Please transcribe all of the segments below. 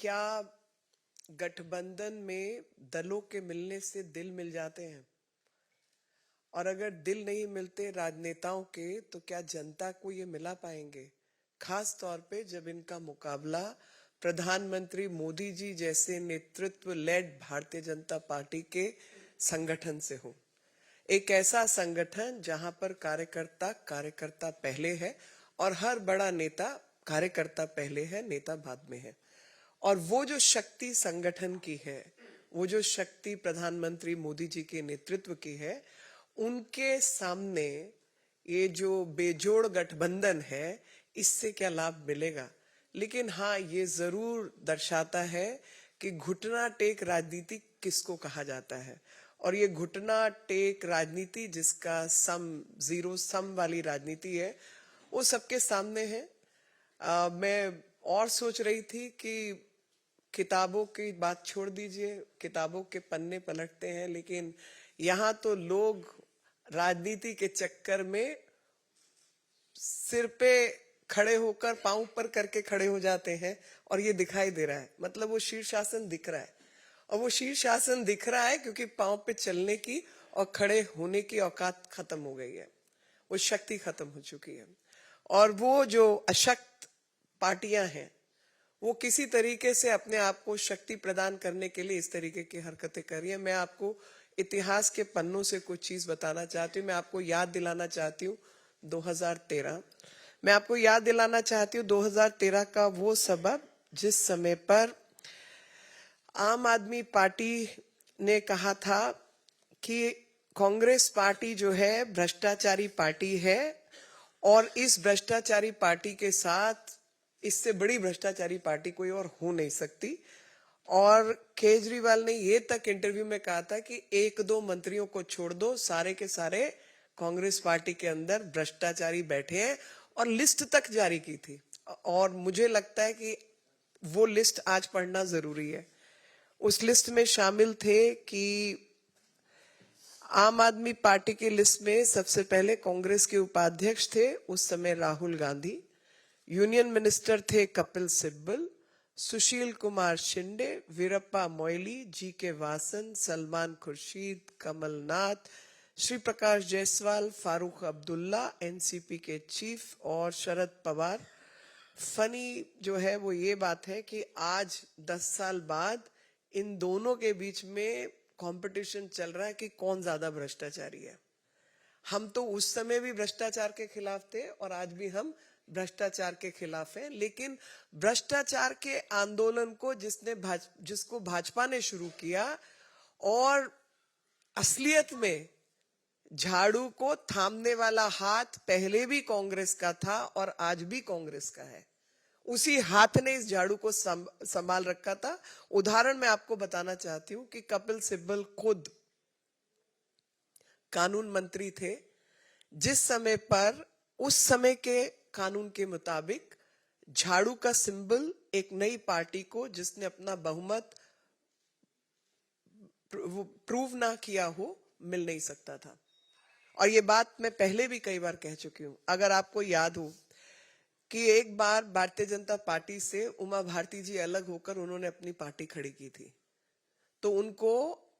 क्या गठबंधन में दलों के मिलने से दिल मिल जाते हैं? और अगर दिल नहीं मिलते राजनेताओं के, तो क्या जनता को ये मिला पाएंगे? खास तौर पे जब इनका मुकाबला प्रधानमंत्री मोदी जी जैसे नेतृत्व लेड भारतीय जनता पार्टी के संगठन से हो। एक ऐसा संगठन जहां पर कार्यकर्ता पहले है और हर बड़ा नेता कार्यकर्ता पहले है, नेता बाद में है। और वो जो शक्ति संगठन की है, वो जो शक्ति प्रधानमंत्री मोदी जी के नेतृत्व की है, उनके सामने ये जो बेजोड़ गठबंधन है, इससे क्या लाभ मिलेगा? लेकिन हाँ, ये जरूर दर्शाता है कि घुटना टेक राजनीति किसको कहा जाता है। और ये घुटना टेक राजनीति, जिसका जीरो सम वाली राजनीति है, वो सबके सामने है। मैं और सोच रही थी कि किताबों की बात छोड़ दीजिए, किताबों के पन्ने पलटते हैं, लेकिन यहाँ तो लोग राजनीति के चक्कर में सिर पे खड़े होकर पांव ऊपर करके खड़े हो जाते हैं। और ये दिखाई दे रहा है, मतलब वो शीर्षासन दिख रहा है। और वो शीर्षासन दिख रहा है क्योंकि पांव पे चलने की और खड़े होने की औकात खत्म हो गई है, वो शक्ति खत्म हो चुकी है। और वो जो अशक्त पार्टियां हैं, वो किसी तरीके से अपने आप को शक्ति प्रदान करने के लिए इस तरीके की हरकतें कर रही है। मैं आपको इतिहास के पन्नों से कुछ चीज बताना चाहती हूँ। मैं आपको याद दिलाना चाहती हूँ 2013। मैं आपको याद दिलाना चाहती हूँ 2013 का वो सबब जिस समय पर आम आदमी पार्टी ने कहा था कि कांग्रेस पार्टी जो है भ्रष्टाचारी पार्टी है, और इस भ्रष्टाचारी पार्टी के साथ इससे बड़ी भ्रष्टाचारी पार्टी कोई और हो नहीं सकती। और केजरीवाल ने ये तक इंटरव्यू में कहा था कि एक दो मंत्रियों को छोड़ दो, सारे के सारे कांग्रेस पार्टी के अंदर भ्रष्टाचारी बैठे हैं, और लिस्ट तक जारी की थी। और मुझे लगता है कि वो लिस्ट आज पढ़ना जरूरी है। उस लिस्ट में शामिल थे कि आम आदमी पार्टी की लिस्ट में सबसे पहले कांग्रेस के उपाध्यक्ष थे उस समय राहुल गांधी, यूनियन मिनिस्टर थे कपिल सिब्बल, सुशील कुमार शिंदे, वीरप्पा मोइली, जी के वासन, सलमान खुर्शीद, कमलनाथ, श्री प्रकाश जायसवाल, फारूक अब्दुल्ला, एनसीपी के चीफ, और शरद पवार। फनी जो है वो ये बात है कि आज 10 साल बाद इन दोनों के बीच में कंपटीशन चल रहा है कि कौन ज्यादा भ्रष्टाचारी है। हम तो उस समय भी भ्रष्टाचार के खिलाफ थे और आज भी हम भ्रष्टाचार के खिलाफ हैं। लेकिन भ्रष्टाचार के आंदोलन को जिसको भाजपा ने शुरू किया, और असलियत में झाड़ू को थामने वाला हाथ पहले भी कांग्रेस का था और आज भी कांग्रेस का है। उसी हाथ ने इस झाड़ू को संभाल रखा था। उदाहरण मैं आपको बताना चाहती हूं कि कपिल सिब्बल खुद कानून मंत्री थे, जिस समय पर उस समय के कानून के मुताबिक झाड़ू का सिंबल एक नई पार्टी को, जिसने अपना बहुमत प्रूव ना किया हो, मिल नहीं सकता था। और ये बात मैं पहले भी कई बार कह चुकी हूं। अगर आपको याद हो कि एक बार भारतीय जनता पार्टी से उमा भारती जी अलग होकर उन्होंने अपनी पार्टी खड़ी की थी, तो उनको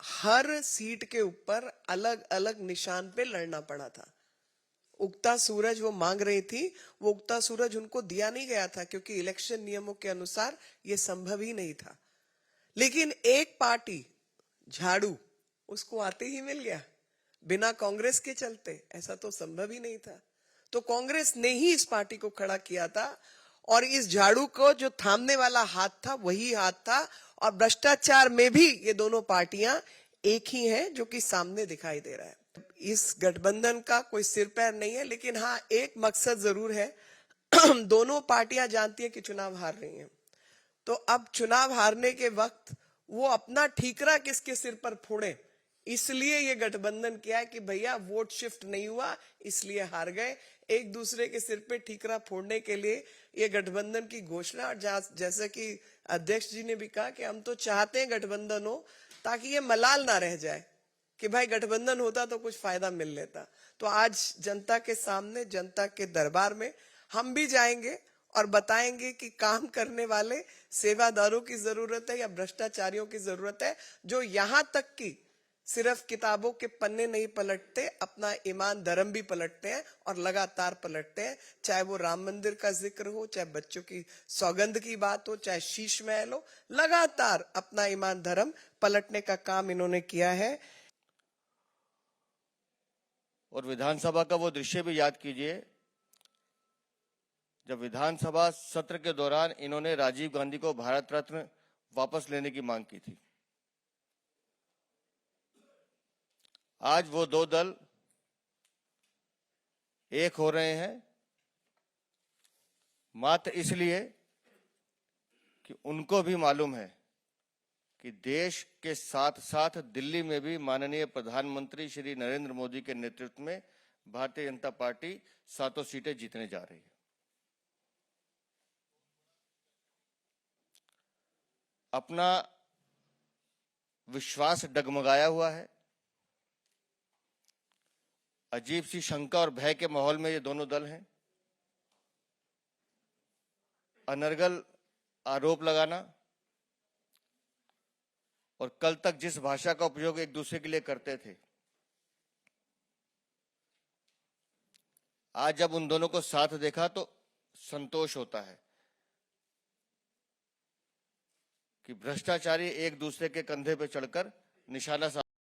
हर सीट के ऊपर अलग अलग निशान पे लड़ना पड़ा था। उगता सूरज वो मांग रही थी, वो उगता सूरज उनको दिया नहीं गया था क्योंकि इलेक्शन नियमों के अनुसार ये संभव ही नहीं था। लेकिन एक पार्टी झाड़ू, उसको आते ही मिल गया बिना कांग्रेस के चलते। ऐसा तो संभव ही नहीं था। तो कांग्रेस ने ही इस पार्टी को खड़ा किया था, और इस झाड़ू को जो थामने वाला हाथ था वही हाथ था। और भ्रष्टाचार में भी ये दोनों पार्टियां एक ही हैं, जो कि सामने दिखाई दे रहा है। इस गठबंधन का कोई सिर पैर नहीं है, लेकिन हाँ, एक मकसद जरूर है। दोनों पार्टियां जानती है कि चुनाव हार रही हैं, तो अब चुनाव हारने के वक्त वो अपना ठीकरा किसके सिर पर फोड़े, इसलिए ये गठबंधन किया है कि भैया वोट शिफ्ट नहीं हुआ इसलिए हार गए। एक दूसरे के सिर पे ठीकरा फोड़ने के लिए ये गठबंधन की घोषणा। जैसे कि अध्यक्ष जी ने भी कहा कि हम तो चाहते हैं गठबंधन हो, ताकि ये मलाल ना रह जाए कि भाई गठबंधन होता तो कुछ फायदा मिल लेता। तो आज जनता के सामने, जनता के दरबार में हम भी जाएंगे और बताएंगे कि काम करने वाले सेवादारों की जरूरत है या भ्रष्टाचारियों की जरूरत है, जो यहां तक कि सिर्फ किताबों के पन्ने नहीं पलटते, अपना ईमान धर्म भी पलटते हैं और लगातार पलटते हैं। चाहे वो राम मंदिर का जिक्र हो, चाहे बच्चों की सौगंध की बात हो, चाहे शीश महल हो, लगातार अपना ईमान धर्म पलटने का काम इन्होंने किया है। और विधानसभा का वो दृश्य भी याद कीजिए जब विधानसभा सत्र के दौरान इन्होंने राजीव गांधी को भारत रत्न वापस लेने की मांग की थी। आज वो दो दल एक हो रहे हैं मात्र इसलिए कि उनको भी मालूम है कि देश के साथ साथ दिल्ली में भी माननीय प्रधानमंत्री श्री नरेंद्र मोदी के नेतृत्व में भारतीय जनता पार्टी 7 सीटें जीतने जा रही है। अपना विश्वास डगमगाया हुआ है। अजीब सी शंका और भय के माहौल में ये दोनों दल हैं। अनर्गल आरोप लगाना और कल तक जिस भाषा का उपयोग एक दूसरे के लिए करते थे, आज जब उन दोनों को साथ देखा तो संतोष होता है कि भ्रष्टाचारी एक दूसरे के कंधे पर चढ़कर निशाना